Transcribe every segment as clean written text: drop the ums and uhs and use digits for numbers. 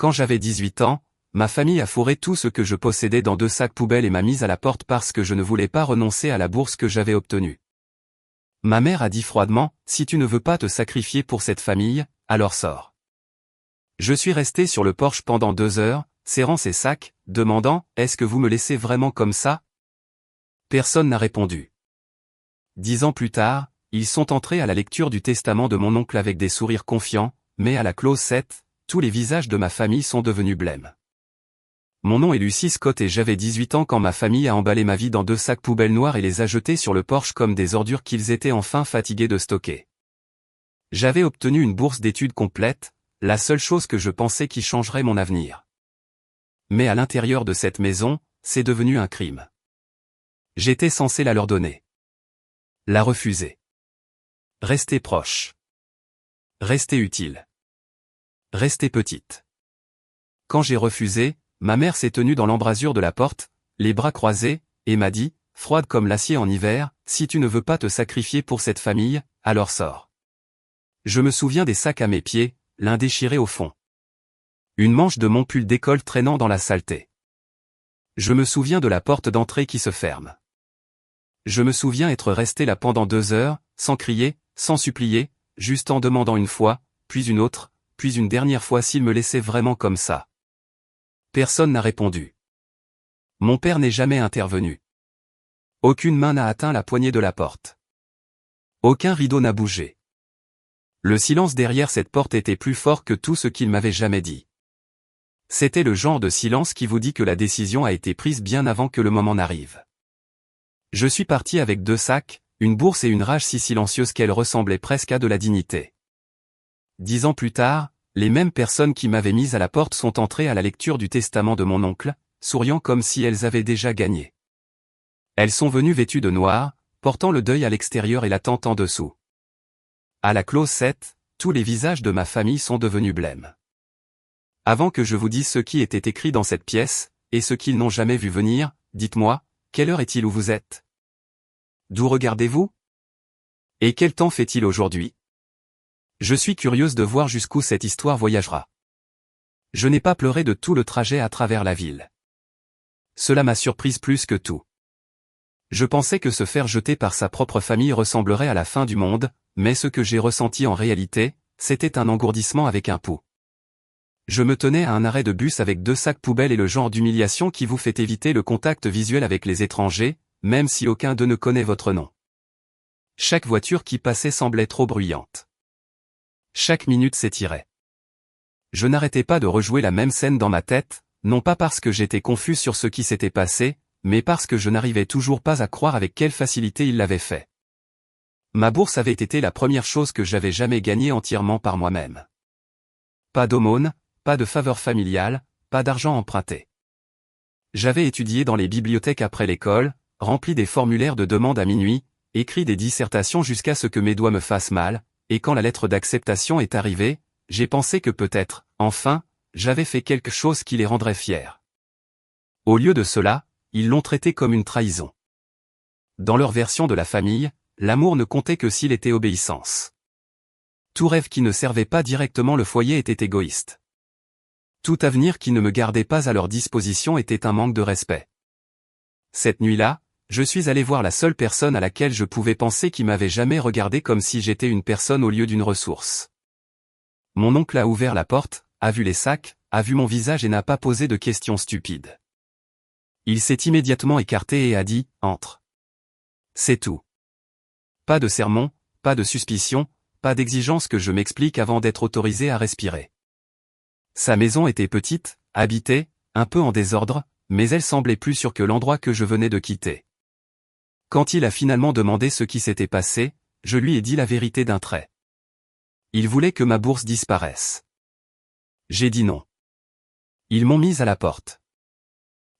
Quand j'avais 18 ans, ma famille a fourré tout ce que je possédais dans 2 sacs poubelles et m'a mise à la porte parce que je ne voulais pas renoncer à la bourse que j'avais obtenue. Ma mère a dit froidement, « Si tu ne veux pas te sacrifier pour cette famille, alors sors. » Je suis resté sur le porche pendant 2 heures, serrant ces sacs, demandant, « Est-ce que vous me laissez vraiment comme ça ?» Personne n'a répondu. 10 ans plus tard, ils sont entrés à la lecture du testament de mon oncle avec des sourires confiants, mais à la clause 7, tous les visages de ma famille sont devenus blêmes. Mon nom est Lucie Scott et j'avais 18 ans quand ma famille a emballé ma vie dans 2 sacs poubelles noirs et les a jetés sur le porche comme des ordures qu'ils étaient enfin fatigués de stocker. J'avais obtenu une bourse d'études complète, la seule chose que je pensais qui changerait mon avenir. Mais à l'intérieur de cette maison, c'est devenu un crime. J'étais censé la leur donner. La refuser. Rester proche. Rester utile. Rester petite. Quand j'ai refusé, ma mère s'est tenue dans l'embrasure de la porte, les bras croisés, et m'a dit, froide comme l'acier en hiver, « Si tu ne veux pas te sacrifier pour cette famille, alors sors. » Je me souviens des sacs à mes pieds, l'un déchiré au fond. Une manche de mon pull d'école traînant dans la saleté. Je me souviens de la porte d'entrée qui se ferme. Je me souviens être resté là pendant 2 heures, sans crier, sans supplier, juste en demandant une fois, puis une autre, puis une dernière fois s'il me laissait vraiment comme ça. Personne n'a répondu. Mon père n'est jamais intervenu. Aucune main n'a atteint la poignée de la porte. Aucun rideau n'a bougé. Le silence derrière cette porte était plus fort que tout ce qu'il m'avait jamais dit. C'était le genre de silence qui vous dit que la décision a été prise bien avant que le moment n'arrive. Je suis parti avec 2 sacs, une bourse et une rage si silencieuse qu'elle ressemblait presque à de la dignité. 10 ans plus tard, les mêmes personnes qui m'avaient mise à la porte sont entrées à la lecture du testament de mon oncle, souriant comme si elles avaient déjà gagné. Elles sont venues vêtues de noir, portant le deuil à l'extérieur et la tente en dessous. À la clause 7, tous les visages de ma famille sont devenus blêmes. Avant que je vous dise ce qui était écrit dans cette pièce, et ce qu'ils n'ont jamais vu venir, dites-moi, quelle heure est-il où vous êtes? D'où regardez-vous? Et quel temps fait-il aujourd'hui? Je suis curieuse de voir jusqu'où cette histoire voyagera. Je n'ai pas pleuré de tout le trajet à travers la ville. Cela m'a surprise plus que tout. Je pensais que se faire jeter par sa propre famille ressemblerait à la fin du monde, mais ce que j'ai ressenti en réalité, c'était un engourdissement avec un pouls. Je me tenais à un arrêt de bus avec 2 sacs poubelles et le genre d'humiliation qui vous fait éviter le contact visuel avec les étrangers, même si aucun d'eux ne connaît votre nom. Chaque voiture qui passait semblait trop bruyante. Chaque minute s'étirait. Je n'arrêtais pas de rejouer la même scène dans ma tête, non pas parce que j'étais confus sur ce qui s'était passé, mais parce que je n'arrivais toujours pas à croire avec quelle facilité il l'avait fait. Ma bourse avait été la première chose que j'avais jamais gagnée entièrement par moi-même. Pas d'aumône, pas de faveur familiale, pas d'argent emprunté. J'avais étudié dans les bibliothèques après l'école, rempli des formulaires de demande à minuit, écrit des dissertations jusqu'à ce que mes doigts me fassent mal, et quand la lettre d'acceptation est arrivée, j'ai pensé que peut-être, enfin, j'avais fait quelque chose qui les rendrait fiers. Au lieu de cela, ils l'ont traité comme une trahison. Dans leur version de la famille, l'amour ne comptait que s'il était obéissance. Tout rêve qui ne servait pas directement le foyer était égoïste. Tout avenir qui ne me gardait pas à leur disposition était un manque de respect. Cette nuit-là, je suis allé voir la seule personne à laquelle je pouvais penser qui m'avait jamais regardé comme si j'étais une personne au lieu d'une ressource. Mon oncle a ouvert la porte, a vu les sacs, a vu mon visage et n'a pas posé de questions stupides. Il s'est immédiatement écarté et a dit, « Entre. » C'est tout. Pas de sermon, pas de suspicion, pas d'exigence que je m'explique avant d'être autorisé à respirer. Sa maison était petite, habitée, un peu en désordre, mais elle semblait plus sûre que l'endroit que je venais de quitter. Quand il a finalement demandé ce qui s'était passé, je lui ai dit la vérité d'un trait. Il voulait que ma bourse disparaisse. J'ai dit non. Ils m'ont mise à la porte.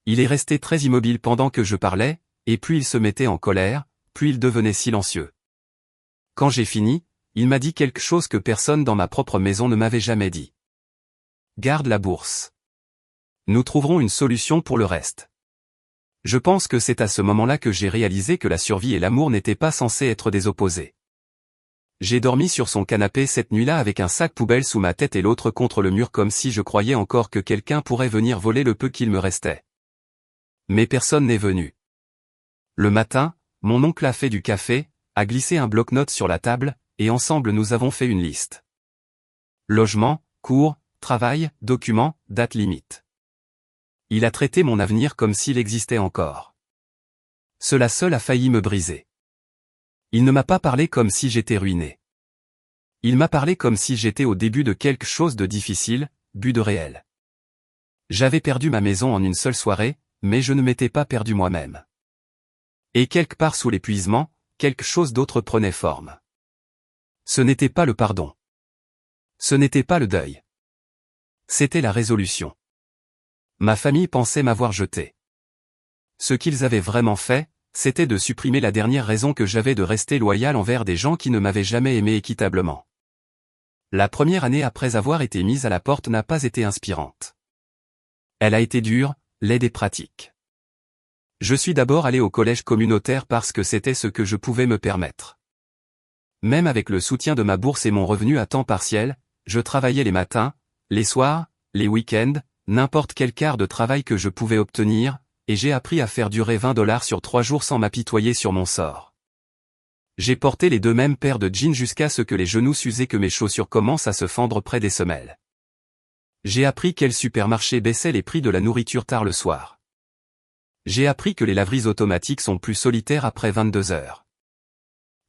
Il est resté très immobile pendant que je parlais, et plus il se mettait en colère, plus il devenait silencieux. Quand j'ai fini, il m'a dit quelque chose que personne dans ma propre maison ne m'avait jamais dit. Garde la bourse. Nous trouverons une solution pour le reste. Je pense que c'est à ce moment-là que j'ai réalisé que la survie et l'amour n'étaient pas censés être des opposés. J'ai dormi sur son canapé cette nuit-là avec un sac poubelle sous ma tête et l'autre contre le mur comme si je croyais encore que quelqu'un pourrait venir voler le peu qu'il me restait. Mais personne n'est venu. Le matin, mon oncle a fait du café, a glissé un bloc-notes sur la table, et ensemble nous avons fait une liste. Logement, cours, travail, documents, date limite. Il a traité mon avenir comme s'il existait encore. Cela seul a failli me briser. Il ne m'a pas parlé comme si j'étais ruiné. Il m'a parlé comme si j'étais au début de quelque chose de difficile, but de réel. J'avais perdu ma maison en une seule soirée, mais je ne m'étais pas perdu moi-même. Et quelque part sous l'épuisement, quelque chose d'autre prenait forme. Ce n'était pas le pardon. Ce n'était pas le deuil. C'était la résolution. Ma famille pensait m'avoir jeté. Ce qu'ils avaient vraiment fait, c'était de supprimer la dernière raison que j'avais de rester loyal envers des gens qui ne m'avaient jamais aimé équitablement. La première année après avoir été mise à la porte n'a pas été inspirante. Elle a été dure, laide et pratique. Je suis d'abord allé au collège communautaire parce que c'était ce que je pouvais me permettre. Même avec le soutien de ma bourse et mon revenu à temps partiel, je travaillais les matins, les soirs, les week-ends, n'importe quel quart de travail que je pouvais obtenir, et j'ai appris à faire durer $20 sur 3 jours sans m'apitoyer sur mon sort. J'ai porté les deux mêmes paires de jeans jusqu'à ce que les genoux s'usent et que mes chaussures commencent à se fendre près des semelles. J'ai appris quel supermarché baissait les prix de la nourriture tard le soir. J'ai appris que les laveries automatiques sont plus solitaires après 22 heures.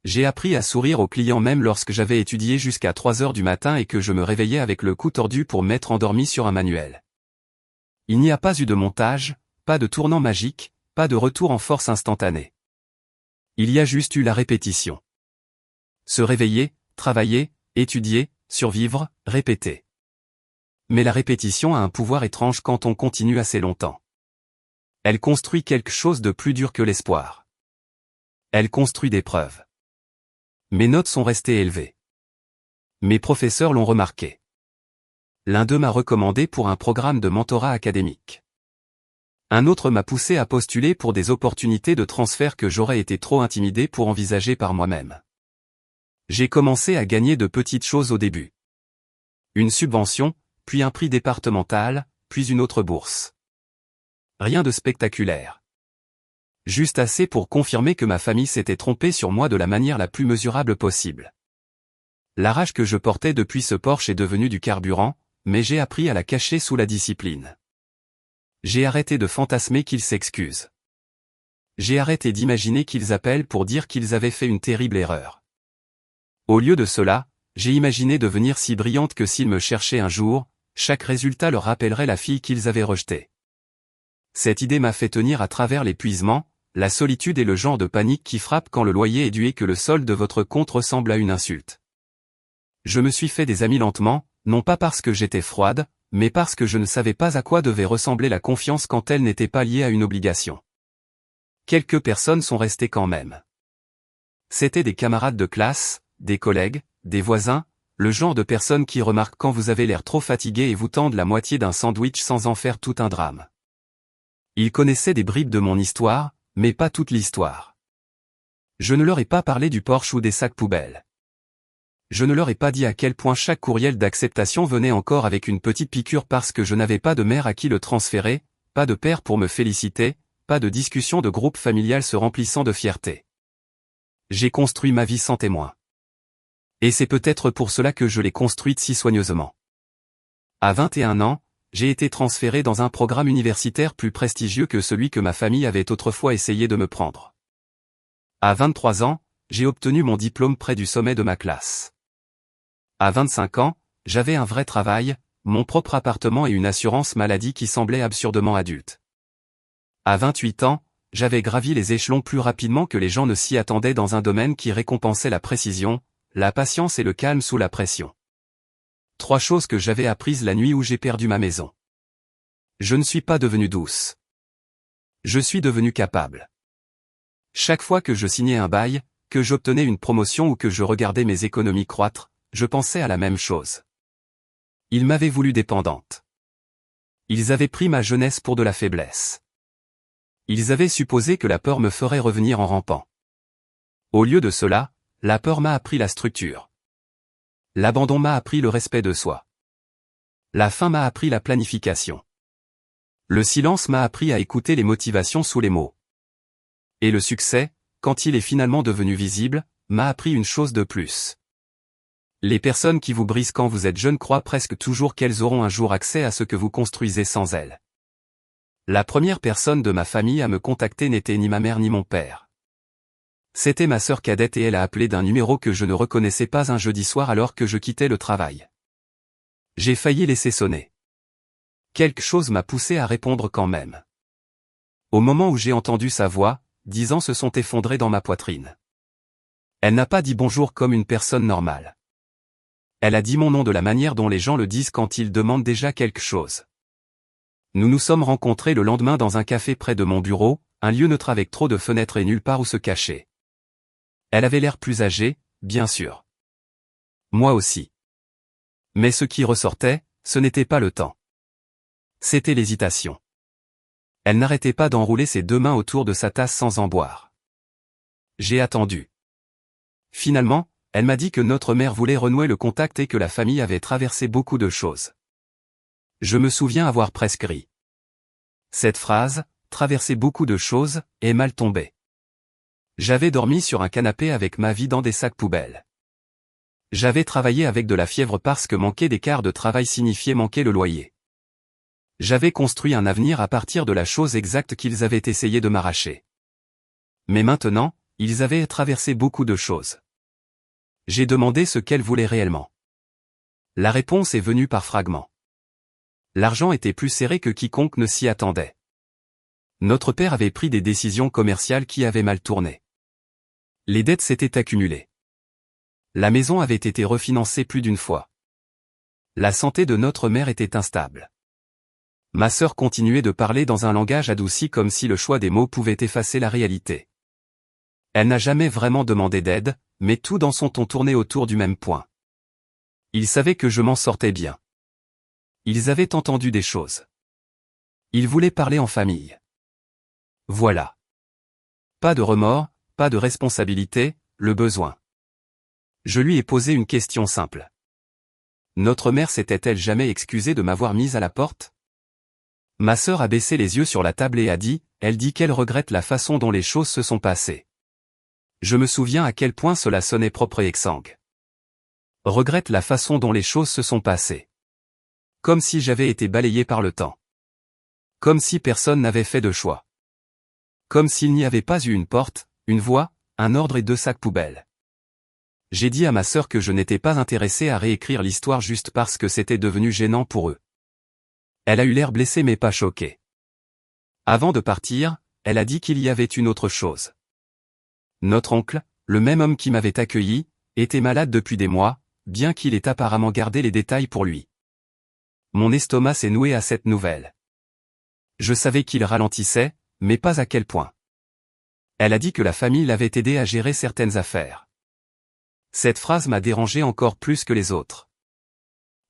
J'ai appris à sourire aux clients même lorsque j'avais étudié jusqu'à 3 heures du matin et que je me réveillais avec le cou tordu pour m'être endormi sur un manuel. Il n'y a pas eu de montage, pas de tournant magique, pas de retour en force instantané. Il y a juste eu la répétition. Se réveiller, travailler, étudier, survivre, répéter. Mais la répétition a un pouvoir étrange quand on continue assez longtemps. Elle construit quelque chose de plus dur que l'espoir. Elle construit des preuves. Mes notes sont restées élevées. Mes professeurs l'ont remarqué. L'un d'eux m'a recommandé pour un programme de mentorat académique. Un autre m'a poussé à postuler pour des opportunités de transfert que j'aurais été trop intimidé pour envisager par moi-même. J'ai commencé à gagner de petites choses au début. Une subvention, puis un prix départemental, puis une autre bourse. Rien de spectaculaire. Juste assez pour confirmer que ma famille s'était trompée sur moi de la manière la plus mesurable possible. La rage que je portais depuis ce Porsche est devenue du carburant, mais j'ai appris à la cacher sous la discipline. J'ai arrêté de fantasmer qu'ils s'excusent. J'ai arrêté d'imaginer qu'ils appellent pour dire qu'ils avaient fait une terrible erreur. Au lieu de cela, j'ai imaginé devenir si brillante que s'ils me cherchaient un jour, chaque résultat leur rappellerait la fille qu'ils avaient rejetée. Cette idée m'a fait tenir à travers l'épuisement, la solitude et le genre de panique qui frappe quand le loyer est dû et que le solde de votre compte ressemble à une insulte. Je me suis fait des amis lentement, non pas parce que j'étais froide, mais parce que je ne savais pas à quoi devait ressembler la confiance quand elle n'était pas liée à une obligation. Quelques personnes sont restées quand même. C'étaient des camarades de classe, des collègues, des voisins, le genre de personnes qui remarquent quand vous avez l'air trop fatigué et vous tendent la moitié d'un sandwich sans en faire tout un drame. Ils connaissaient des bribes de mon histoire, mais pas toute l'histoire. Je ne leur ai pas parlé du Porsche ou des sacs poubelles. Je ne leur ai pas dit à quel point chaque courriel d'acceptation venait encore avec une petite piqûre parce que je n'avais pas de mère à qui le transférer, pas de père pour me féliciter, pas de discussion de groupe familial se remplissant de fierté. J'ai construit ma vie sans témoin. Et c'est peut-être pour cela que je l'ai construite si soigneusement. À 21 ans, j'ai été transféré dans un programme universitaire plus prestigieux que celui que ma famille avait autrefois essayé de me prendre. À 23 ans, j'ai obtenu mon diplôme près du sommet de ma classe. À 25 ans, j'avais un vrai travail, mon propre appartement et une assurance maladie qui semblait absurdement adulte. À 28 ans, j'avais gravi les échelons plus rapidement que les gens ne s'y attendaient dans un domaine qui récompensait la précision, la patience et le calme sous la pression. 3 choses que j'avais apprises la nuit où j'ai perdu ma maison. Je ne suis pas devenu douce. Je suis devenu capable. Chaque fois que je signais un bail, que j'obtenais une promotion ou que je regardais mes économies croître, je pensais à la même chose. Ils m'avaient voulu dépendante. Ils avaient pris ma jeunesse pour de la faiblesse. Ils avaient supposé que la peur me ferait revenir en rampant. Au lieu de cela, La peur m'a appris la structure. L'abandon m'a appris le respect de soi. La faim m'a appris la planification. Le silence m'a appris à écouter les motivations sous les mots. Et le succès, quand il est finalement devenu visible, m'a appris une chose de plus. Les personnes qui vous brisent quand vous êtes jeune croient presque toujours qu'elles auront un jour accès à ce que vous construisez sans elles. La première personne de ma famille à me contacter n'était ni ma mère ni mon père. C'était ma sœur cadette et elle a appelé d'un numéro que je ne reconnaissais pas un jeudi soir alors que je quittais le travail. J'ai failli laisser sonner. Quelque chose m'a poussé à répondre quand même. Au moment où j'ai entendu sa voix, 10 ans se sont effondrés dans ma poitrine. Elle n'a pas dit bonjour comme une personne normale. Elle a dit mon nom de la manière dont les gens le disent quand ils demandent déjà quelque chose. Nous nous sommes rencontrés le lendemain dans un café près de mon bureau, un lieu neutre avec trop de fenêtres et nulle part où se cacher. Elle avait l'air plus âgée, bien sûr. Moi aussi. Mais ce qui ressortait, ce n'était pas le temps. C'était l'hésitation. Elle n'arrêtait pas d'enrouler ses deux mains autour de sa tasse sans en boire. J'ai attendu. Finalement, elle m'a dit que notre mère voulait renouer le contact et que la famille avait traversé beaucoup de choses. Je me souviens avoir presque ri. Cette phrase, traverser beaucoup de choses, est mal tombée. J'avais dormi sur un canapé avec ma vie dans des sacs poubelles. J'avais travaillé avec de la fièvre parce que manquer des quarts de travail signifiait manquer le loyer. J'avais construit un avenir à partir de la chose exacte qu'ils avaient essayé de m'arracher. Mais maintenant, ils avaient traversé beaucoup de choses. J'ai demandé ce qu'elle voulait réellement. La réponse est venue par fragments. L'argent était plus serré que quiconque ne s'y attendait. Notre père avait pris des décisions commerciales qui avaient mal tourné. Les dettes s'étaient accumulées. La maison avait été refinancée plus d'une fois. La santé de notre mère était instable. Ma sœur continuait de parler dans un langage adouci comme si le choix des mots pouvait effacer la réalité. Elle n'a jamais vraiment demandé d'aide, mais tout dans son ton tournait autour du même point. Ils savaient que je m'en sortais bien. Ils avaient entendu des choses. Ils voulaient parler en famille. Voilà. Pas de remords, pas de responsabilité, le besoin. Je lui ai posé une question simple. Notre mère s'était-elle jamais excusée de m'avoir mise à la porte? Ma sœur a baissé les yeux sur la table et a dit, elle dit qu'elle regrette la façon dont les choses se sont passées. Je me souviens à quel point cela sonnait propre et exsangue. Regrette la façon dont les choses se sont passées. Comme si j'avais été balayé par le temps. Comme si personne n'avait fait de choix. Comme s'il n'y avait pas eu une porte, une voie, un ordre et deux sacs poubelles. J'ai dit à ma sœur que je n'étais pas intéressé à réécrire l'histoire juste parce que c'était devenu gênant pour eux. Elle a eu l'air blessée mais pas choquée. Avant de partir, elle a dit qu'il y avait une autre chose. Notre oncle, le même homme qui m'avait accueilli, était malade depuis des mois, bien qu'il ait apparemment gardé les détails pour lui. Mon estomac s'est noué à cette nouvelle. Je savais qu'il ralentissait, mais pas à quel point. Elle a dit que la famille l'avait aidé à gérer certaines affaires. Cette phrase m'a dérangé encore plus que les autres.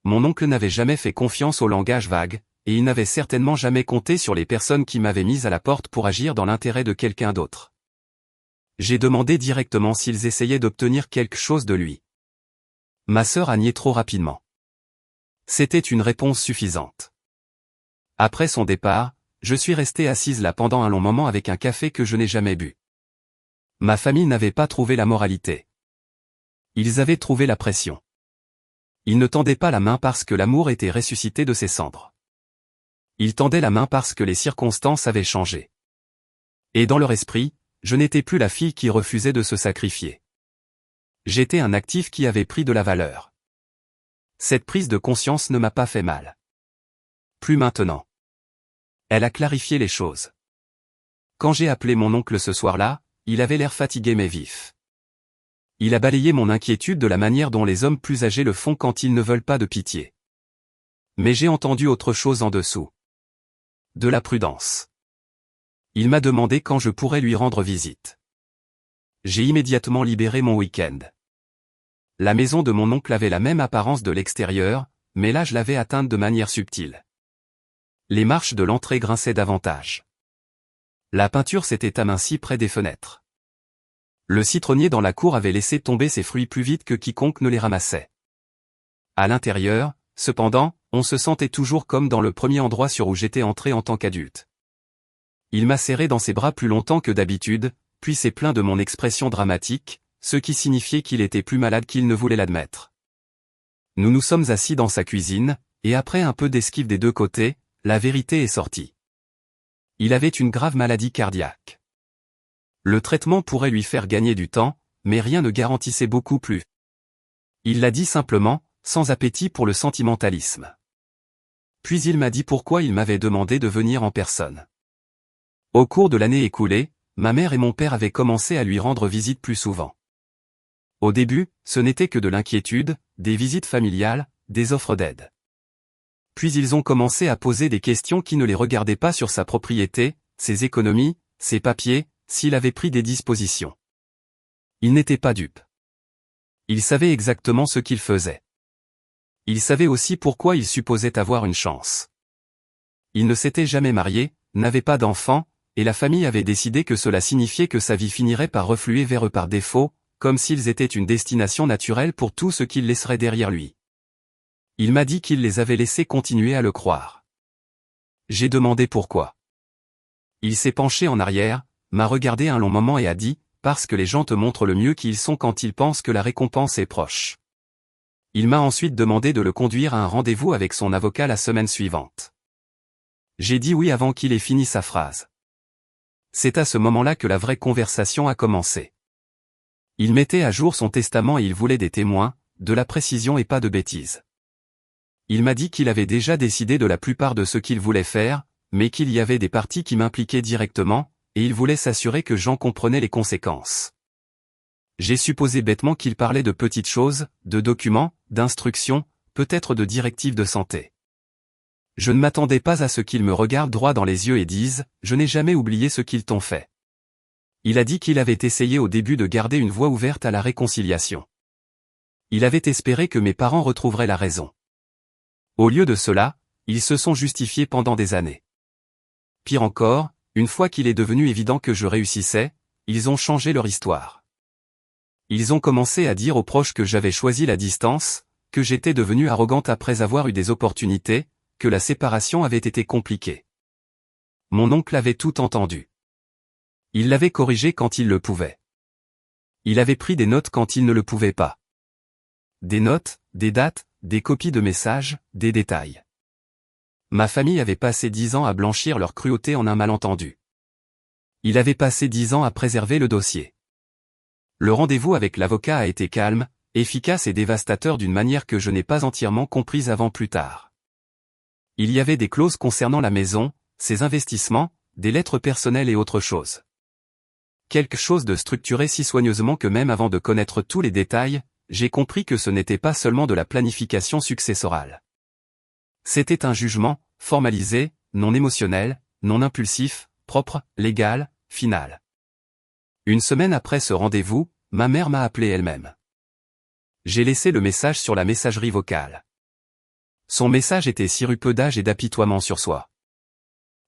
Mon oncle n'avait jamais fait confiance au langage vague, et il n'avait certainement jamais compté sur les personnes qui m'avaient mis à la porte pour agir dans l'intérêt de quelqu'un d'autre. J'ai demandé directement s'ils essayaient d'obtenir quelque chose de lui. Ma sœur a nié trop rapidement. C'était une réponse suffisante. Après son départ, je suis resté assise là pendant un long moment avec un café que je n'ai jamais bu. Ma famille n'avait pas trouvé la moralité. Ils avaient trouvé la pression. Ils ne tendaient pas la main parce que l'amour était ressuscité de ses cendres. Ils tendaient la main parce que les circonstances avaient changé. Et dans leur esprit, je n'étais plus la fille qui refusait de se sacrifier. J'étais un actif qui avait pris de la valeur. Cette prise de conscience ne m'a pas fait mal. Plus maintenant. Elle a clarifié les choses. Quand j'ai appelé mon oncle ce soir-là, il avait l'air fatigué mais vif. Il a balayé mon inquiétude de la manière dont les hommes plus âgés le font quand ils ne veulent pas de pitié. Mais j'ai entendu autre chose en dessous. De la prudence. Il m'a demandé quand je pourrais lui rendre visite. J'ai immédiatement libéré mon week-end. La maison de mon oncle avait la même apparence de l'extérieur, mais là je l'avais atteinte de manière subtile. Les marches de l'entrée grinçaient davantage. La peinture s'était amincie près des fenêtres. Le citronnier dans la cour avait laissé tomber ses fruits plus vite que quiconque ne les ramassait. À l'intérieur, cependant, on se sentait toujours comme dans le premier endroit sur où j'étais entré en tant qu'adulte. Il m'a serré dans ses bras plus longtemps que d'habitude, puis s'est plaint de mon expression dramatique, ce qui signifiait qu'il était plus malade qu'il ne voulait l'admettre. Nous nous sommes assis dans sa cuisine, et après un peu d'esquive des deux côtés, la vérité est sortie. Il avait une grave maladie cardiaque. Le traitement pourrait lui faire gagner du temps, mais rien ne garantissait beaucoup plus. Il l'a dit simplement, sans appétit pour le sentimentalisme. Puis il m'a dit pourquoi il m'avait demandé de venir en personne. Au cours de l'année écoulée, ma mère et mon père avaient commencé à lui rendre visite plus souvent. Au début, ce n'était que de l'inquiétude, des visites familiales, des offres d'aide. Puis ils ont commencé à poser des questions qui ne les regardaient pas sur sa propriété, ses économies, ses papiers, s'il avait pris des dispositions. Il n'était pas dupe. Il savait exactement ce qu'il faisait. Il savait aussi pourquoi il supposait avoir une chance. Il ne s'était jamais marié, n'avait pas d'enfants, et la famille avait décidé que cela signifiait que sa vie finirait par refluer vers eux par défaut, comme s'ils étaient une destination naturelle pour tout ce qu'il laisserait derrière lui. Il m'a dit qu'il les avait laissés continuer à le croire. J'ai demandé pourquoi. Il s'est penché en arrière, m'a regardé un long moment et a dit, parce que les gens te montrent le mieux qu'ils sont quand ils pensent que la récompense est proche. Il m'a ensuite demandé de le conduire à un rendez-vous avec son avocat la semaine suivante. J'ai dit oui avant qu'il ait fini sa phrase. C'est à ce moment-là que la vraie conversation a commencé. Il mettait à jour son testament et il voulait des témoins, de la précision et pas de bêtises. Il m'a dit qu'il avait déjà décidé de la plupart de ce qu'il voulait faire, mais qu'il y avait des parties qui m'impliquaient directement, et il voulait s'assurer que j'en comprenais les conséquences. J'ai supposé bêtement qu'il parlait de petites choses, de documents, d'instructions, peut-être de directives de santé. Je ne m'attendais pas à ce qu'il me regarde droit dans les yeux et dise « Je n'ai jamais oublié ce qu'ils t'ont fait ». Il a dit qu'il avait essayé au début de garder une voie ouverte à la réconciliation. Il avait espéré que mes parents retrouveraient la raison. Au lieu de cela, ils se sont justifiés pendant des années. Pire encore, une fois qu'il est devenu évident que je réussissais, ils ont changé leur histoire. Ils ont commencé à dire aux proches que j'avais choisi la distance, que j'étais devenue arrogante après avoir eu des opportunités, que la séparation avait été compliquée. Mon oncle avait tout entendu. Il l'avait corrigé quand il le pouvait. Il avait pris des notes quand il ne le pouvait pas. Des notes, des dates, des copies de messages, des détails. Ma famille avait passé 10 ans à blanchir leur cruauté en un malentendu. Il avait passé 10 ans à préserver le dossier. Le rendez-vous avec l'avocat a été calme, efficace et dévastateur d'une manière que je n'ai pas entièrement comprise avant plus tard. Il y avait des clauses concernant la maison, ses investissements, des lettres personnelles et autre chose. Quelque chose de structuré si soigneusement que même avant de connaître tous les détails, j'ai compris que ce n'était pas seulement de la planification successorale. C'était un jugement, formalisé, non émotionnel, non impulsif, propre, légal, final. Une semaine après ce rendez-vous, ma mère m'a appelé elle-même. J'ai laissé le message sur la messagerie vocale. Son message était sirupeux d'âge et d'apitoiement sur soi.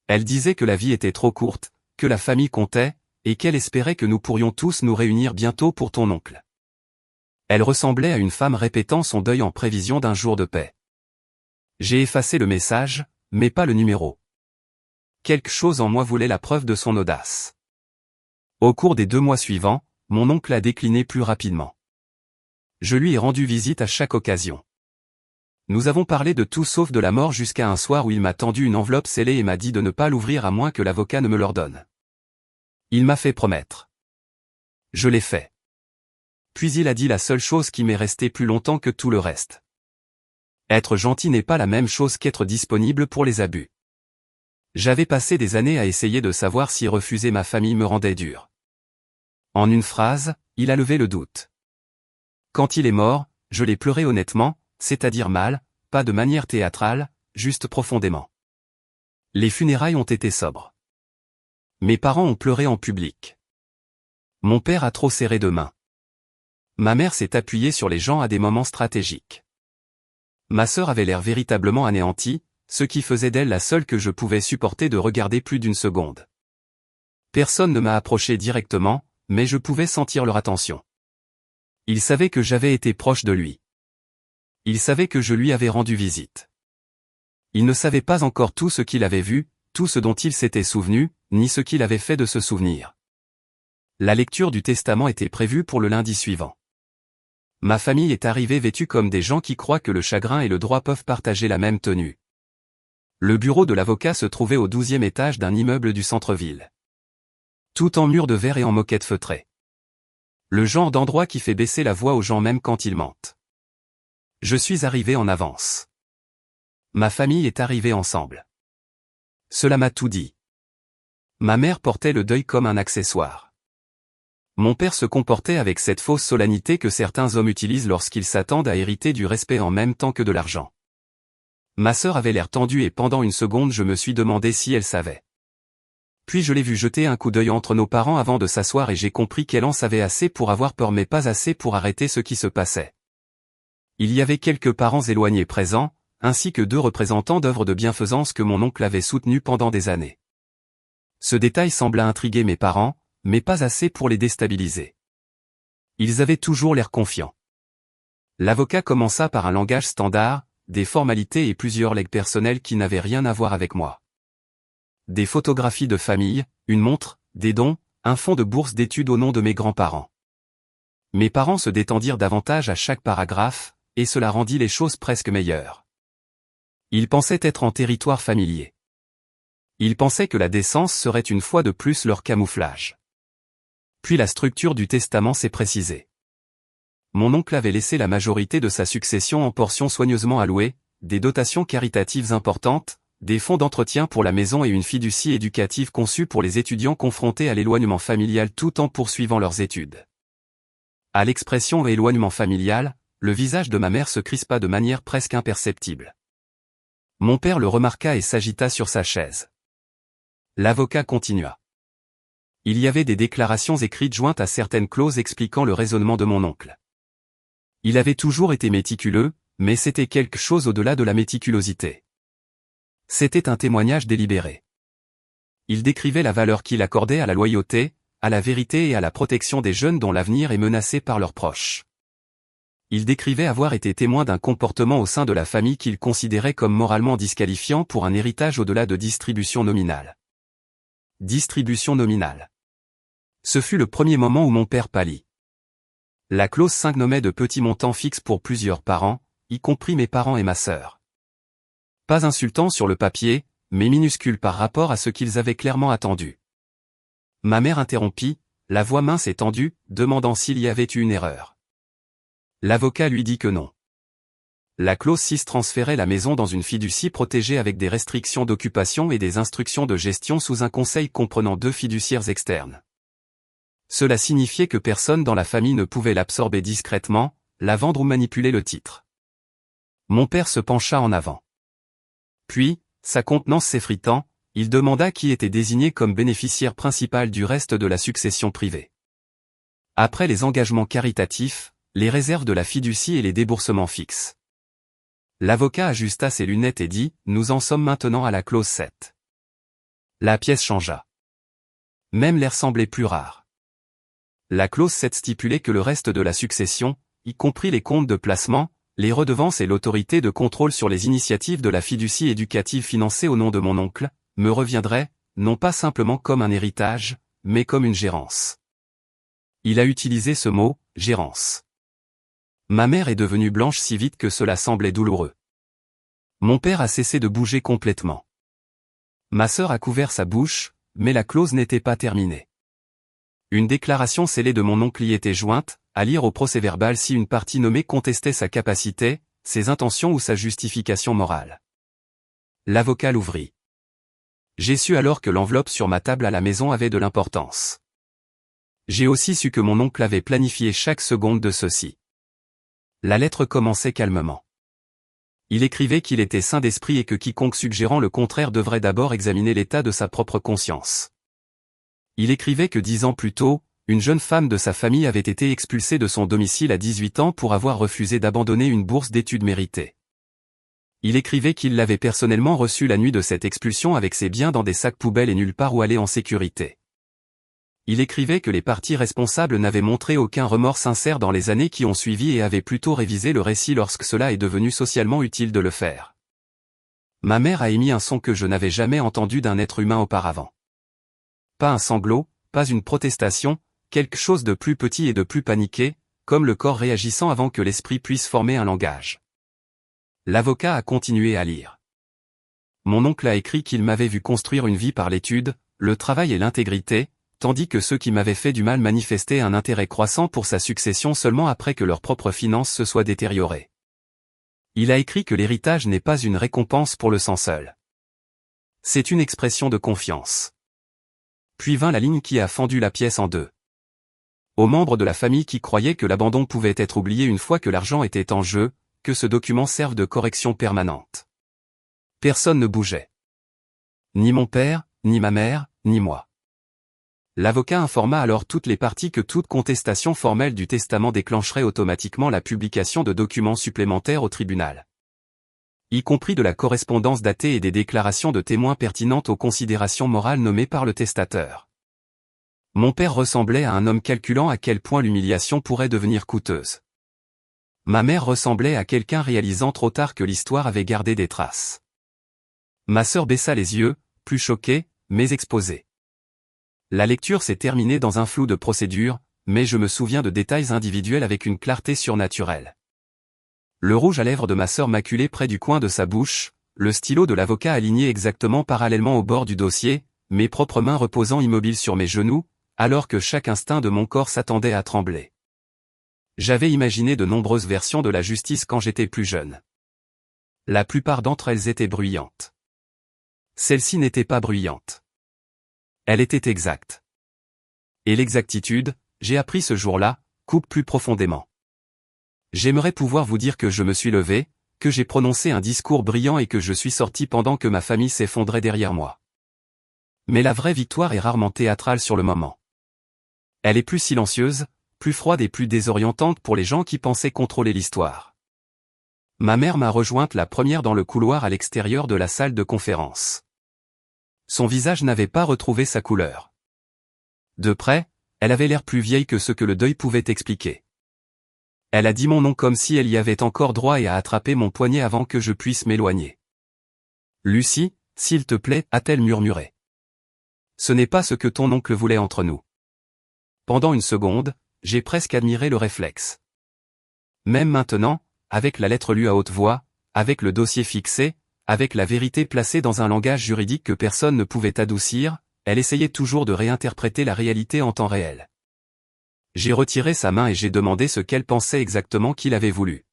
Elle disait que la vie était trop courte, que la famille comptait, et qu'elle espérait que nous pourrions tous nous réunir bientôt pour ton oncle. Elle ressemblait à une femme répétant son deuil en prévision d'un jour de paix. J'ai effacé le message, mais pas le numéro. Quelque chose en moi voulait la preuve de son audace. Au cours des 2 mois suivants, mon oncle a décliné plus rapidement. Je lui ai rendu visite à chaque occasion. Nous avons parlé de tout sauf de la mort jusqu'à un soir où il m'a tendu une enveloppe scellée et m'a dit de ne pas l'ouvrir à moins que l'avocat ne me l'ordonne. Il m'a fait promettre. Je l'ai fait. Puis il a dit la seule chose qui m'est restée plus longtemps que tout le reste. Être gentil n'est pas la même chose qu'être disponible pour les abus. J'avais passé des années à essayer de savoir si refuser ma famille me rendait dur. En une phrase, il a levé le doute. Quand il est mort, je l'ai pleuré honnêtement, c'est-à-dire mal, pas de manière théâtrale, juste profondément. Les funérailles ont été sobres. Mes parents ont pleuré en public. Mon père a trop serré de main. Ma mère s'est appuyée sur les gens à des moments stratégiques. Ma sœur avait l'air véritablement anéantie, ce qui faisait d'elle la seule que je pouvais supporter de regarder plus d'une seconde. Personne ne m'a approché directement, mais je pouvais sentir leur attention. Ils savaient que j'avais été proche de lui. Ils savaient que je lui avais rendu visite. Ils ne savaient pas encore tout ce qu'il avait vu, tout ce dont il s'était souvenu, ni ce qu'il avait fait de se souvenir. La lecture du testament était prévue pour le lundi suivant. Ma famille est arrivée vêtue comme des gens qui croient que le chagrin et le droit peuvent partager la même tenue. Le bureau de l'avocat se trouvait au 12e étage d'un immeuble du centre-ville. Tout en murs de verre et en moquette feutrée. Le genre d'endroit qui fait baisser la voix aux gens même quand ils mentent. Je suis arrivé en avance. Ma famille est arrivée ensemble. Cela m'a tout dit. Ma mère portait le deuil comme un accessoire. Mon père se comportait avec cette fausse solennité que certains hommes utilisent lorsqu'ils s'attendent à hériter du respect en même temps que de l'argent. Ma sœur avait l'air tendue et pendant une seconde je me suis demandé si elle savait. Puis je l'ai vue jeter un coup d'œil entre nos parents avant de s'asseoir et j'ai compris qu'elle en savait assez pour avoir peur mais pas assez pour arrêter ce qui se passait. Il y avait quelques parents éloignés présents, ainsi que 2 représentants d'œuvres de bienfaisance que mon oncle avait soutenues pendant des années. Ce détail sembla intriguer mes parents, mais pas assez pour les déstabiliser. Ils avaient toujours l'air confiants. L'avocat commença par un langage standard, des formalités et plusieurs legs personnels qui n'avaient rien à voir avec moi. Des photographies de famille, une montre, des dons, un fonds de bourse d'études au nom de mes grands-parents. Mes parents se détendirent davantage à chaque paragraphe, et cela rendit les choses presque meilleures. Ils pensaient être en territoire familier. Ils pensaient que la décence serait une fois de plus leur camouflage. Puis la structure du testament s'est précisée. Mon oncle avait laissé la majorité de sa succession en portions soigneusement allouées, des dotations caritatives importantes, des fonds d'entretien pour la maison et une fiducie éducative conçue pour les étudiants confrontés à l'éloignement familial tout en poursuivant leurs études. À l'expression éloignement familial, le visage de ma mère se crispa de manière presque imperceptible. Mon père le remarqua et s'agita sur sa chaise. L'avocat continua. Il y avait des déclarations écrites jointes à certaines clauses expliquant le raisonnement de mon oncle. Il avait toujours été méticuleux, mais c'était quelque chose au-delà de la méticulosité. C'était un témoignage délibéré. Il décrivait la valeur qu'il accordait à la loyauté, à la vérité et à la protection des jeunes dont l'avenir est menacé par leurs proches. Il décrivait avoir été témoin d'un comportement au sein de la famille qu'il considérait comme moralement disqualifiant pour un héritage au-delà de distribution nominale. Distribution nominale. Ce fut le premier moment où mon père pâlit. La clause 5 nommait de petits montants fixes pour plusieurs parents, y compris mes parents et ma sœur. Pas insultant sur le papier, mais minuscule par rapport à ce qu'ils avaient clairement attendu. Ma mère interrompit, la voix mince et tendue, demandant s'il y avait eu une erreur. L'avocat lui dit que non. La clause 6 transférait la maison dans une fiducie protégée avec des restrictions d'occupation et des instructions de gestion sous un conseil comprenant 2 fiduciaires externes. Cela signifiait que personne dans la famille ne pouvait l'absorber discrètement, la vendre ou manipuler le titre. Mon père se pencha en avant. Puis, sa contenance s'effritant, il demanda qui était désigné comme bénéficiaire principal du reste de la succession privée. Après les engagements caritatifs, les réserves de la fiducie et les déboursements fixes. L'avocat ajusta ses lunettes et dit « Nous en sommes maintenant à la clause 7 ». La pièce changea. Même l'air semblait plus rare. La clause 7 stipulait que le reste de la succession, y compris les comptes de placement, les redevances et l'autorité de contrôle sur les initiatives de la fiducie éducative financée au nom de mon oncle, me reviendrait, non pas simplement comme un héritage, mais comme une gérance. Il a utilisé ce mot, gérance. Ma mère est devenue blanche si vite que cela semblait douloureux. Mon père a cessé de bouger complètement. Ma sœur a couvert sa bouche, mais la clause n'était pas terminée. Une déclaration scellée de mon oncle y était jointe, à lire au procès-verbal si une partie nommée contestait sa capacité, ses intentions ou sa justification morale. L'avocat l'ouvrit. J'ai su alors que l'enveloppe sur ma table à la maison avait de l'importance. J'ai aussi su que mon oncle avait planifié chaque seconde de ceci. La lettre commençait calmement. Il écrivait qu'il était saint d'esprit et que quiconque suggérant le contraire devrait d'abord examiner l'état de sa propre conscience. Il écrivait que 10 ans plus tôt, une jeune femme de sa famille avait été expulsée de son domicile à 18 ans pour avoir refusé d'abandonner une bourse d'études méritée. Il écrivait qu'il l'avait personnellement reçue la nuit de cette expulsion avec ses biens dans des sacs poubelles et nulle part où aller en sécurité. Il écrivait que les parties responsables n'avaient montré aucun remords sincère dans les années qui ont suivi et avaient plutôt révisé le récit lorsque cela est devenu socialement utile de le faire. Ma mère a émis un son que je n'avais jamais entendu d'un être humain auparavant. Pas un sanglot, pas une protestation, quelque chose de plus petit et de plus paniqué, comme le corps réagissant avant que l'esprit puisse former un langage. L'avocat a continué à lire. Mon oncle a écrit qu'il m'avait vu construire une vie par l'étude, le travail et l'intégrité, tandis que ceux qui m'avaient fait du mal manifestaient un intérêt croissant pour sa succession seulement après que leurs propres finances se soient détériorées. Il a écrit que l'héritage n'est pas une récompense pour le sang seul. C'est une expression de confiance. Puis vint la ligne qui a fendu la pièce en deux. Aux membres de la famille qui croyaient que l'abandon pouvait être oublié une fois que l'argent était en jeu, que ce document serve de correction permanente. Personne ne bougeait. Ni mon père, ni ma mère, ni moi. L'avocat informa alors toutes les parties que toute contestation formelle du testament déclencherait automatiquement la publication de documents supplémentaires au tribunal. Y compris de la correspondance datée et des déclarations de témoins pertinentes aux considérations morales nommées par le testateur. Mon père ressemblait à un homme calculant à quel point l'humiliation pourrait devenir coûteuse. Ma mère ressemblait à quelqu'un réalisant trop tard que l'histoire avait gardé des traces. Ma sœur baissa les yeux, plus choquée, mais exposée. La lecture s'est terminée dans un flou de procédure, mais je me souviens de détails individuels avec une clarté surnaturelle. Le rouge à lèvres de ma sœur maculé près du coin de sa bouche, le stylo de l'avocat aligné exactement parallèlement au bord du dossier, mes propres mains reposant immobiles sur mes genoux, alors que chaque instinct de mon corps s'attendait à trembler. J'avais imaginé de nombreuses versions de la justice quand j'étais plus jeune. La plupart d'entre elles étaient bruyantes. Celle-ci n'était pas bruyante. Elle était exacte. Et l'exactitude, j'ai appris ce jour-là, coupe plus profondément. J'aimerais pouvoir vous dire que je me suis levé, que j'ai prononcé un discours brillant et que je suis sorti pendant que ma famille s'effondrait derrière moi. Mais la vraie victoire est rarement théâtrale sur le moment. Elle est plus silencieuse, plus froide et plus désorientante pour les gens qui pensaient contrôler l'histoire. Ma mère m'a rejointe la première dans le couloir à l'extérieur de la salle de conférence. Son visage n'avait pas retrouvé sa couleur. De près, elle avait l'air plus vieille que ce que le deuil pouvait expliquer. Elle a dit mon nom comme si elle y avait encore droit et a attrapé mon poignet avant que je puisse m'éloigner. « Lucie, s'il te plaît, a-t-elle murmuré. Ce n'est pas ce que ton oncle voulait entre nous. » Pendant une seconde, j'ai presque admiré le réflexe. Même maintenant, avec la lettre lue à haute voix, avec le dossier fixé, avec la vérité placée dans un langage juridique que personne ne pouvait adoucir, elle essayait toujours de réinterpréter la réalité en temps réel. J'ai retiré sa main et j'ai demandé ce qu'elle pensait exactement qu'il avait voulu.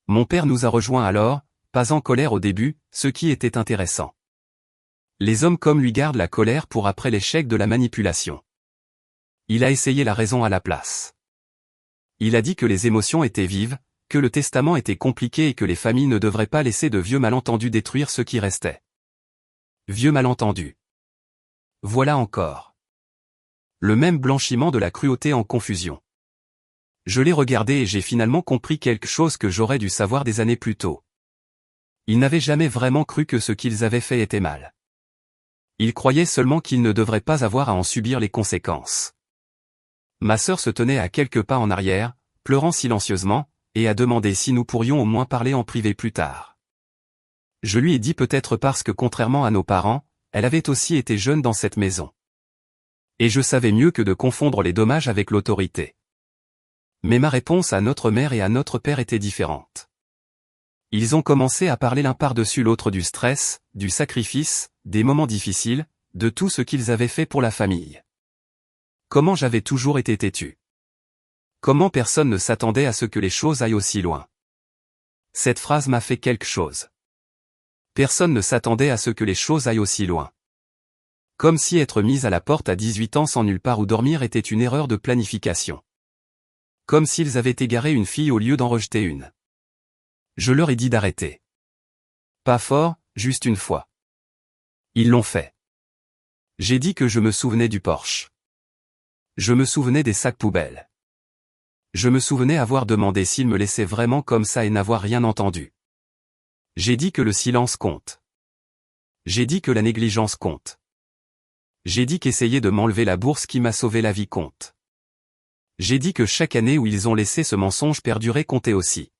Mon père nous a rejoints alors, pas en colère au début, ce qui était intéressant. Les hommes comme lui gardent la colère pour après l'échec de la manipulation. Il a essayé la raison à la place. Il a dit que les émotions étaient vives, que le testament était compliqué et que les familles ne devraient pas laisser de vieux malentendus détruire ce qui restait. Vieux malentendus. Voilà encore. Le même blanchiment de la cruauté en confusion. Je l'ai regardé et j'ai finalement compris quelque chose que j'aurais dû savoir des années plus tôt. Ils n'avaient jamais vraiment cru que ce qu'ils avaient fait était mal. Ils croyaient seulement qu'ils ne devraient pas avoir à en subir les conséquences. Ma sœur se tenait à quelques pas en arrière, pleurant silencieusement, et a demandé si nous pourrions au moins parler en privé plus tard. Je lui ai dit peut-être parce que contrairement à nos parents, elle avait aussi été jeune dans cette maison. Et je savais mieux que de confondre les dommages avec l'autorité. Mais ma réponse à notre mère et à notre père était différente. Ils ont commencé à parler l'un par-dessus l'autre du stress, du sacrifice, des moments difficiles, de tout ce qu'ils avaient fait pour la famille. Comment j'avais toujours été têtu. Comment personne ne s'attendait à ce que les choses aillent aussi loin. Cette phrase m'a fait quelque chose. Personne ne s'attendait à ce que les choses aillent aussi loin. Comme si être mise à la porte à 18 ans sans nulle part où dormir était une erreur de planification. Comme s'ils avaient égaré une fille au lieu d'en rejeter une. Je leur ai dit d'arrêter. Pas fort, juste une fois. Ils l'ont fait. J'ai dit que je me souvenais du Porsche. Je me souvenais des sacs poubelles. Je me souvenais avoir demandé s'ils me laissaient vraiment comme ça et n'avoir rien entendu. J'ai dit que le silence compte. J'ai dit que la négligence compte. J'ai dit qu'essayer de m'enlever la bourse qui m'a sauvé la vie compte. J'ai dit que chaque année où ils ont laissé ce mensonge perdurer comptait aussi.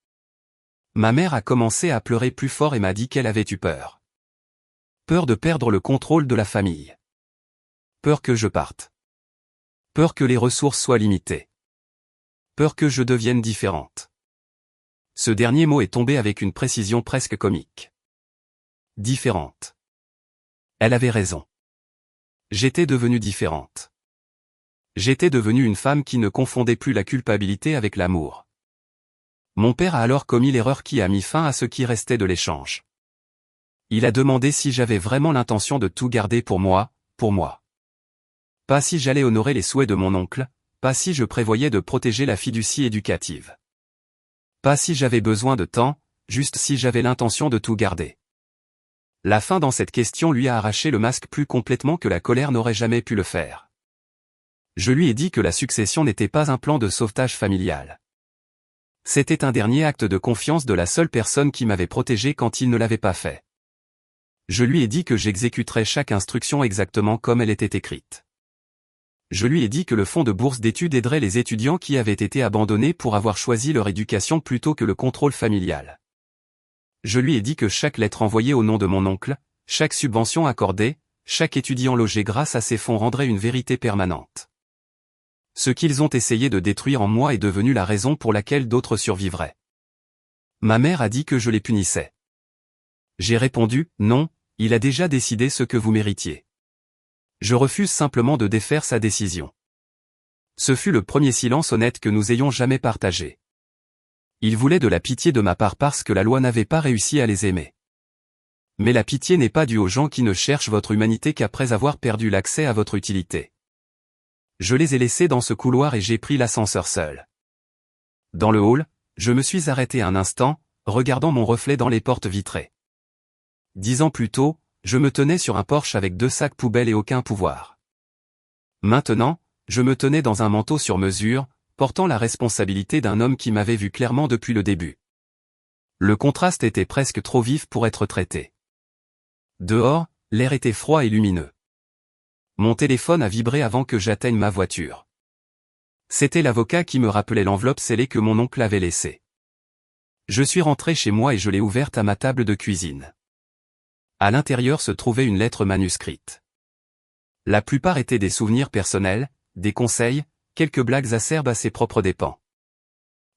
Ma mère a commencé à pleurer plus fort et m'a dit qu'elle avait eu peur. Peur de perdre le contrôle de la famille. Peur que je parte. Peur que les ressources soient limitées. Peur que je devienne différente. Ce dernier mot est tombé avec une précision presque comique. Différente. Elle avait raison. J'étais devenue différente. J'étais devenue une femme qui ne confondait plus la culpabilité avec l'amour. Mon père a alors commis l'erreur qui a mis fin à ce qui restait de l'échange. Il a demandé si j'avais vraiment l'intention de tout garder pour moi. Pas si j'allais honorer les souhaits de mon oncle, pas si je prévoyais de protéger la fiducie éducative. Pas si j'avais besoin de temps, juste si j'avais l'intention de tout garder. La fin dans cette question lui a arraché le masque plus complètement que la colère n'aurait jamais pu le faire. Je lui ai dit que la succession n'était pas un plan de sauvetage familial. C'était un dernier acte de confiance de la seule personne qui m'avait protégé quand il ne l'avait pas fait. Je lui ai dit que j'exécuterais chaque instruction exactement comme elle était écrite. Je lui ai dit que le fonds de bourse d'études aiderait les étudiants qui avaient été abandonnés pour avoir choisi leur éducation plutôt que le contrôle familial. Je lui ai dit que chaque lettre envoyée au nom de mon oncle, chaque subvention accordée, chaque étudiant logé grâce à ces fonds rendrait une vérité permanente. Ce qu'ils ont essayé de détruire en moi est devenu la raison pour laquelle d'autres survivraient. Ma mère a dit que je les punissais. J'ai répondu, non, il a déjà décidé ce que vous méritiez. Je refuse simplement de défaire sa décision. Ce fut le premier silence honnête que nous ayons jamais partagé. Il voulait de la pitié de ma part parce que la loi n'avait pas réussi à les aimer. Mais la pitié n'est pas due aux gens qui ne cherchent votre humanité qu'après avoir perdu l'accès à votre utilité. Je les ai laissés dans ce couloir et j'ai pris l'ascenseur seul. Dans le hall, je me suis arrêté un instant, regardant mon reflet dans les portes vitrées. 10 ans plus tôt, je me tenais sur un porche avec 2 sacs poubelles et aucun pouvoir. Maintenant, je me tenais dans un manteau sur mesure, portant la responsabilité d'un homme qui m'avait vu clairement depuis le début. Le contraste était presque trop vif pour être traité. Dehors, l'air était froid et lumineux. Mon téléphone a vibré avant que j'atteigne ma voiture. C'était l'avocat qui me rappelait l'enveloppe scellée que mon oncle avait laissée. Je suis rentré chez moi et je l'ai ouverte à ma table de cuisine. À l'intérieur se trouvait une lettre manuscrite. La plupart étaient des souvenirs personnels, des conseils, quelques blagues acerbes à ses propres dépens.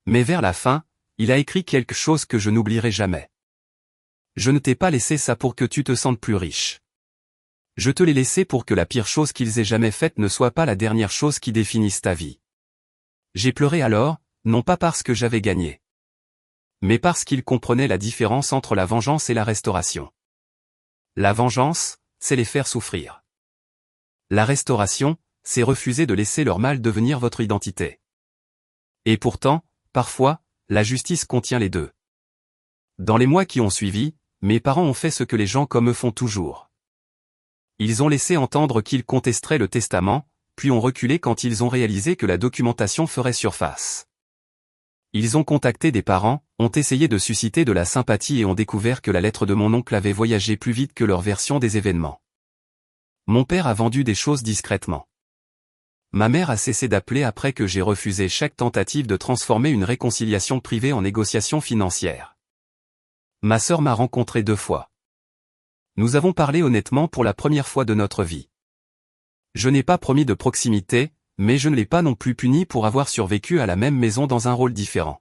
Mais vers la fin, il a écrit quelque chose que je n'oublierai jamais. Je ne t'ai pas laissé ça pour que tu te sentes plus riche. Je te l'ai laissé pour que la pire chose qu'ils aient jamais faite ne soit pas la dernière chose qui définisse ta vie. J'ai pleuré alors, non pas parce que j'avais gagné, mais parce qu'il comprenait la différence entre la vengeance et la restauration. La vengeance, c'est les faire souffrir. La restauration, c'est refuser de laisser leur mal devenir votre identité. Et pourtant, parfois, la justice contient les deux. Dans les mois qui ont suivi, mes parents ont fait ce que les gens comme eux font toujours. Ils ont laissé entendre qu'ils contesteraient le testament, puis ont reculé quand ils ont réalisé que la documentation ferait surface. Ils ont contacté des parents, ont essayé de susciter de la sympathie et ont découvert que la lettre de mon oncle avait voyagé plus vite que leur version des événements. Mon père a vendu des choses discrètement. Ma mère a cessé d'appeler après que j'ai refusé chaque tentative de transformer une réconciliation privée en négociation financière. Ma sœur m'a rencontré 2 fois. Nous avons parlé honnêtement pour la première fois de notre vie. Je n'ai pas promis de proximité, mais je ne l'ai pas non plus puni pour avoir survécu à la même maison dans un rôle différent.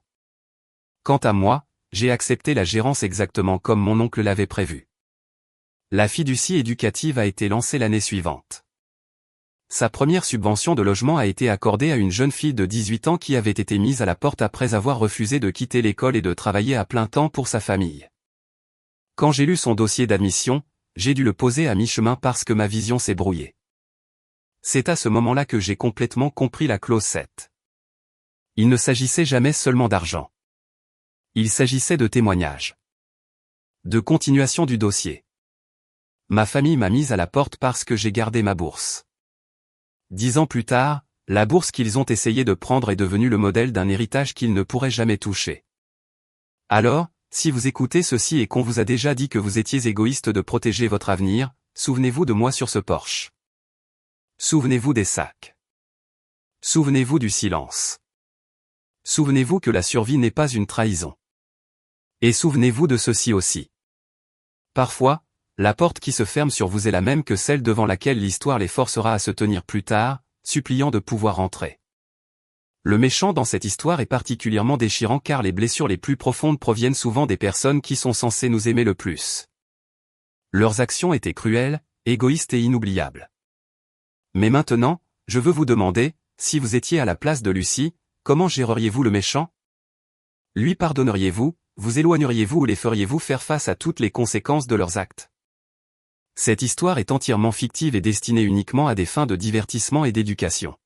Quant à moi, j'ai accepté la gérance exactement comme mon oncle l'avait prévu. La fiducie éducative a été lancée l'année suivante. Sa première subvention de logement a été accordée à une jeune fille de 18 ans qui avait été mise à la porte après avoir refusé de quitter l'école et de travailler à plein temps pour sa famille. Quand j'ai lu son dossier d'admission, j'ai dû le poser à mi-chemin parce que ma vision s'est brouillée. C'est à ce moment-là que j'ai complètement compris la clause 7. Il ne s'agissait jamais seulement d'argent. Il s'agissait de témoignages. De continuation du dossier. Ma famille m'a mise à la porte parce que j'ai gardé ma bourse. 10 ans plus tard, la bourse qu'ils ont essayé de prendre est devenue le modèle d'un héritage qu'ils ne pourraient jamais toucher. Alors, si vous écoutez ceci et qu'on vous a déjà dit que vous étiez égoïste de protéger votre avenir, souvenez-vous de moi sur ce porche. Souvenez-vous des sacs. Souvenez-vous du silence. Souvenez-vous que la survie n'est pas une trahison. Et souvenez-vous de ceci aussi. Parfois, la porte qui se ferme sur vous est la même que celle devant laquelle l'histoire les forcera à se tenir plus tard, suppliant de pouvoir entrer. Le méchant dans cette histoire est particulièrement déchirant car les blessures les plus profondes proviennent souvent des personnes qui sont censées nous aimer le plus. Leurs actions étaient cruelles, égoïstes et inoubliables. Mais maintenant, je veux vous demander, si vous étiez à la place de Lucie, comment géreriez-vous le méchant? Lui pardonneriez-vous, vous éloigneriez-vous ou les feriez-vous faire face à toutes les conséquences de leurs actes? Cette histoire est entièrement fictive et destinée uniquement à des fins de divertissement et d'éducation.